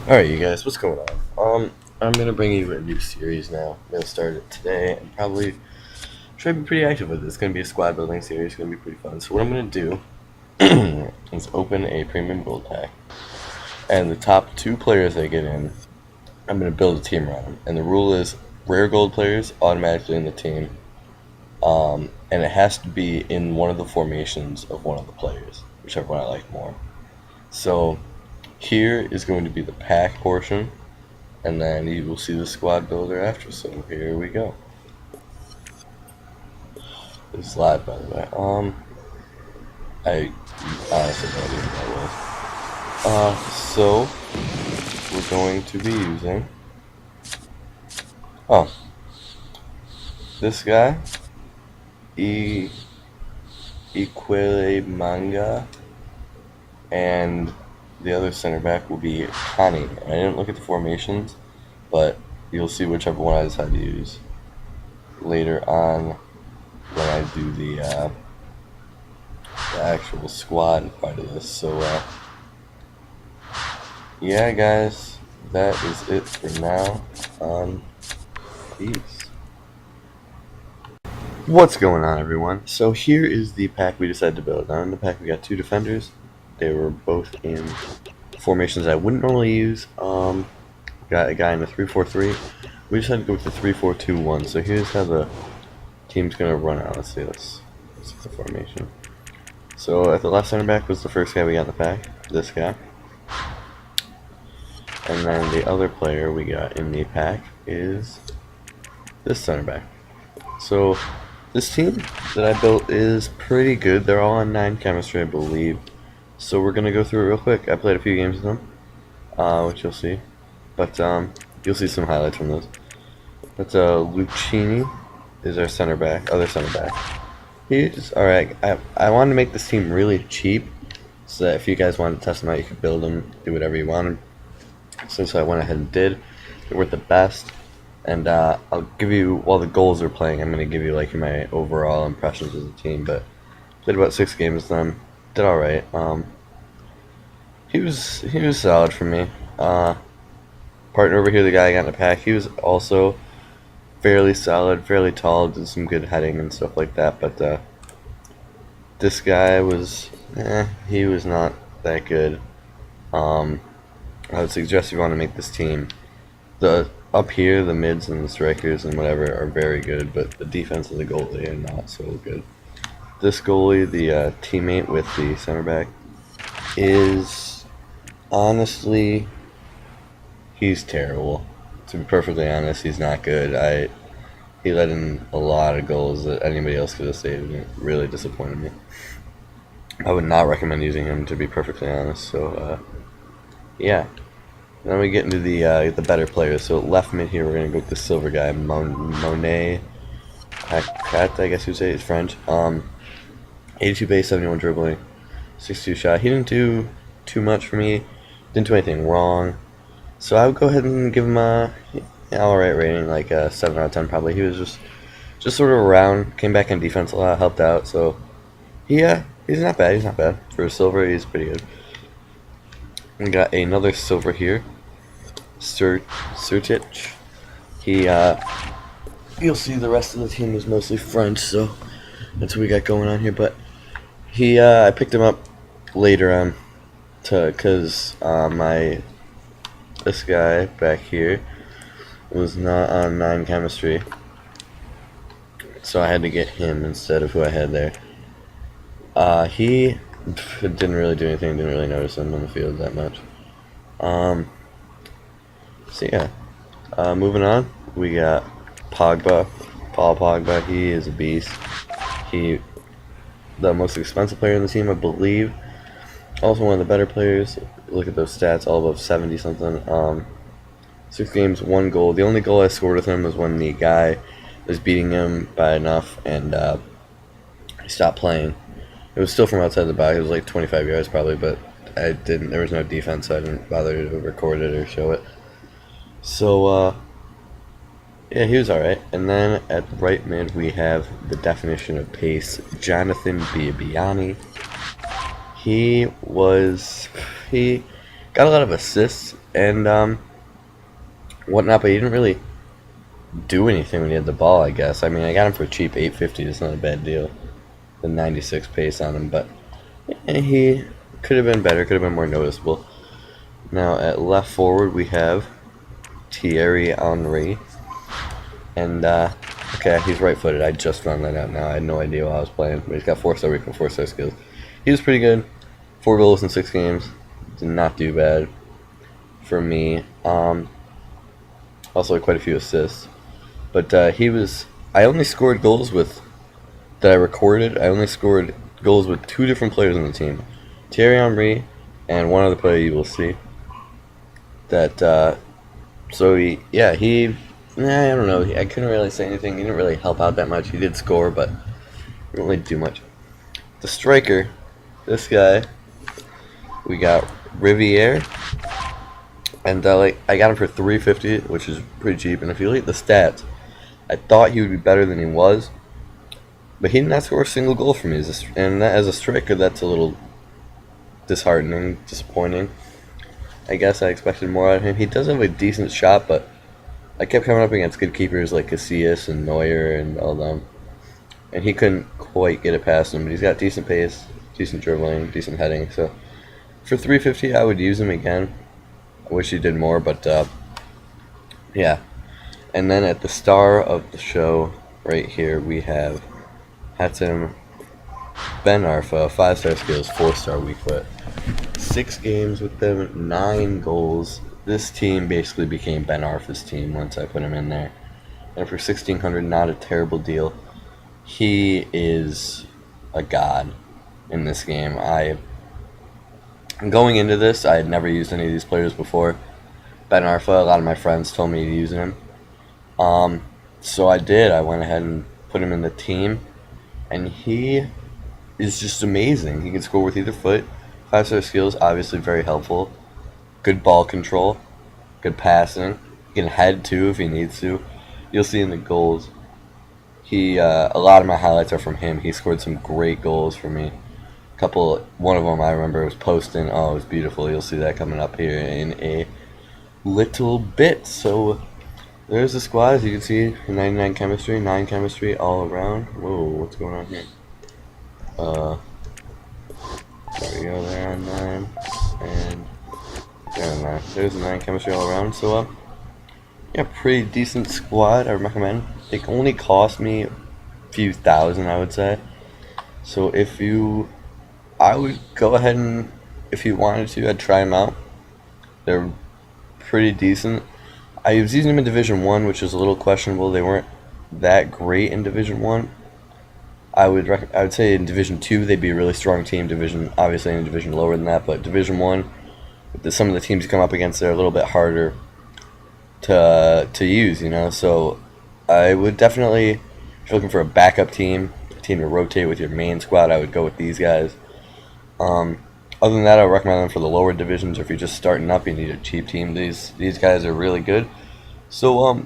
Alright, you guys, what's going on? I'm gonna bring you a new series now. I'm gonna start it today and probably try to be pretty active with it. It's gonna be a squad building series, it's gonna be pretty fun. So what I'm gonna do is open a premium build pack, and the top two players that get in, I'm gonna build a team around them. And the rule is rare gold players automatically in the team, and it has to be in one of the formations of one of the players, whichever one I like more. So here is going to be the pack portion, and then you will see the squad builder after. So here we go. This is live, by the way. I honestly no idea what that was. So we're going to be using this guy, Equile Manga, and the other center back will be Kani. I didn't look at the formations, but you'll see whichever one I decide to use later on when I do the actual squad part of this. So yeah, guys, that is it for now. Peace. What's going on, everyone? So here is the pack we decided to build. Now in the pack we got two defenders. They were both in formations I wouldn't normally use. Got a guy in a 3-4-3. We decided to go with the 3-4-2-1. So here's how the team's gonna run out. Let's see the formation. So at the left center back was the first guy we got in the pack. This guy. And then the other player we got in the pack is this center back. So this team that I built is pretty good. They're all on 9 chemistry, I believe. So we're gonna go through it real quick. I played a few games with them, which you'll see. But you'll see some highlights from those. But Lucchini is our center back, other center back. He's alright. I wanted to make this team really cheap, so that if you guys wanted to test them out, you could build them, do whatever you wanted. So I went ahead and did. They weren't the best. And I'll give you, while the goals are playing, I'm going to give you like my overall impressions of the team. But played about 6 games with them, did all right. He was solid for me. Partner over here, the guy I got in the pack, he was also fairly solid, fairly tall, did some good heading and stuff like that. But this guy was, he was not that good. I would suggest if you want to make this team, up here, the mids and the strikers and whatever are very good, but the defense of the goalie are not so good. This goalie, the teammate with the center back, is honestly, he's terrible. To be perfectly honest, he's not good. He let in a lot of goals that anybody else could have saved, and it really disappointed me. I would not recommend using him, to be perfectly honest. So yeah. Then we get into the better players. So left mid here, we're gonna go with the silver guy, Monet Paquette, I guess you'd say. He's French. 82 base, 71 dribbling, 62 shot. He didn't do too much for me. Didn't do anything wrong. So I would go ahead and give him a alright rating, like a 7 out of 10 probably. He was just sort of around. Came back in defense a lot, helped out. So he's not bad. He's not bad for a silver. He's pretty good. We got another silver here, Surtic. You'll see the rest of the team is mostly French, so that's what we got going on here. But I picked him up later on, cause this guy back here was not on 9 chemistry, so I had to get him instead of who I had there. He didn't really do anything, didn't really notice him on the field that much. So yeah, moving on, we got Paul Pogba. He is a beast. He, the most expensive player in the team, I believe. Also one of the better players. Look at those stats, all above 70 something. 6 games, 1 goal. The only goal I scored with him was when the guy was beating him by enough, and he stopped playing. It was still from outside the box. It was like 25 yards probably, but there was no defense, so I didn't bother to record it or show it. So, yeah, he was alright. And then at right mid, we have the definition of pace, Jonathan Biabiani. He got a lot of assists and whatnot, but he didn't really do anything when he had the ball, I guess. I mean, I got him for cheap, 850. It's not a bad deal. The 96 pace on him, but he could have been better, could have been more noticeable. Now at left forward we have Thierry Henry, and okay, he's right-footed. I just found that out now. I had no idea while I was playing, but he's got 4-star recall, 4-star skills. He was pretty good. 4 goals in 6 games. Did not do bad for me. Also quite a few assists. But I only scored goals with that I recorded. I only scored goals with 2 different players on the team, Thierry Henry and one other player you will see. That I don't know. I couldn't really say anything. He didn't really help out that much. He did score, but he didn't really do much. The striker, this guy, we got Riviere, and I got him for 350, which is pretty cheap. And if you look at the stats, I thought he would be better than he was, but he did not score a single goal for me. And as a striker, that's a little disheartening, disappointing. I guess I expected more out of him. He does have a decent shot, but I kept coming up against good keepers like Casillas and Neuer and all them, and he couldn't quite get it past him. But he's got decent pace, decent dribbling, decent heading. So for 350, I would use him again. I wish he did more, but yeah. And then at the star of the show, right here, we have Hatem Ben Arfa, 5-star skills, 4-star weak foot. 6 games with them, 9 goals. This team basically became Ben Arfa's team once I put him in there. And for 1,600, not a terrible deal. He is a god in this game. Going into this, I had never used any of these players before. Ben Arfa, a lot of my friends told me to use him. So I did. I went ahead and put him in the team. And he is just amazing. He can score with either foot. 5-star skills, obviously very helpful. Good ball control. Good passing. He can head too if he needs to. You'll see in the goals. A lot of my highlights are from him. He scored some great goals for me. One of them I remember was posting. Oh, it was beautiful. You'll see that coming up here in a little bit. So there's the squad. As you can see, 99 chemistry, 9 chemistry all around. Whoa, what's going on here? There we go, there on 9, and there on 9. There's the 9 chemistry all around. So yeah, pretty decent squad. I recommend. It only cost me a few thousand, I would say. So I would go ahead and, if you wanted to, I'd try them out. They're pretty decent. I was using them in Division 1, which is a little questionable. They weren't that great in Division 1. I would say in Division 2 they'd be a really strong team. Obviously in a division lower than that, but Division 1, some of the teams you come up against, they're a little bit harder to use, you know. So I would definitely, if you're looking for a backup team, a team to rotate with your main squad, I would go with these guys. Other than that, I would recommend them for the lower divisions, or if you're just starting up, you need a cheap team. These guys are really good. So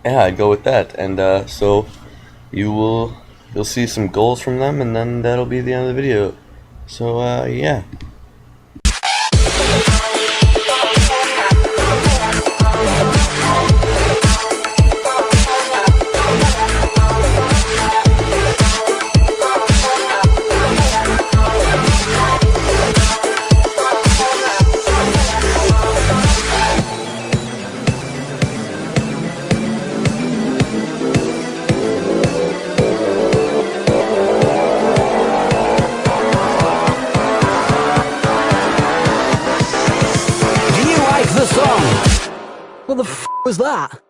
yeah, I'd go with that. And so you'll see some goals from them, and then that'll be the end of the video. So yeah. The song. What the f was that?